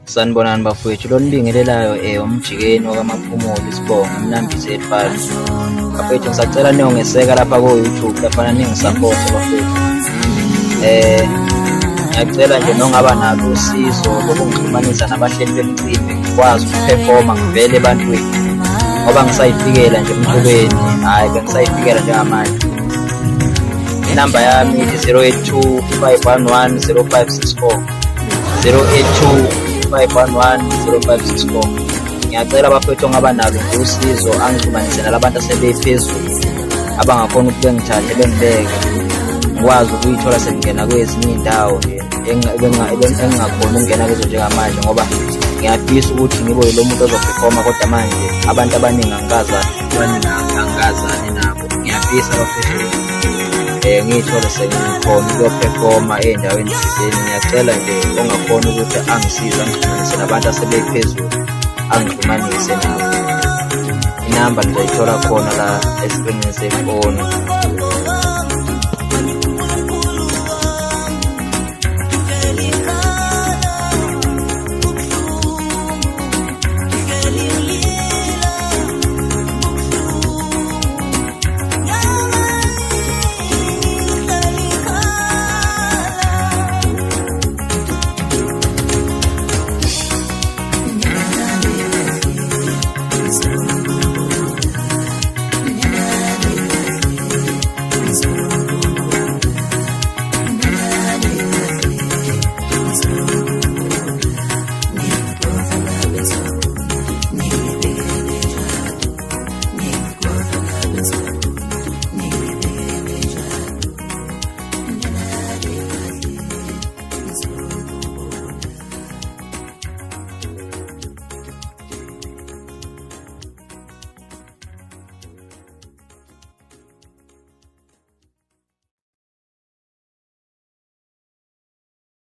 Sanibonani bafowethu, lo nibingelelayo umjikeni wakwaMaphumulo Sibongo Mnambise Edvald. Bafowethu ngisacela niyongeseka lapha ko-YouTube lafana ningisapothe bafowethu. Ngiyacela nje nongaba nalo usizo lokungixhumanisa nabahleli bemicimbi ngikwazi ukuphefoma ngivele ebantwini ngoba ngisayifikela nje emculweni, hhayi bengisayifikela njengamanje. Inamba yami ithi 082 511 0564 082 511 0564. Ngiyacela bafowethu ongaba nalo nje usizo angixhumanise nalabantu asebephezulu abangakhona ukuthi bengithathe bengibeke ngikwazi ukuyithola sengingena kwezinye iy'ndawo nje engingakhona ukungena kuzo njengamanje ngoba ngiyafisa ukuthi ngibe yilo muntu ozophefoma, kodwa manje abantu abaningi angikazani nabo. Ngiyafisa bafowethu ngiyithole sengikhona ukuyophefoma ey'ndaweni thizeni. Ngiyacela nje ongakhona ukuthi angisize angixhumanise nabantu asebephezulu angixhumanise nabo. Inamba ngizoyithola khona la esikrinini sefoni.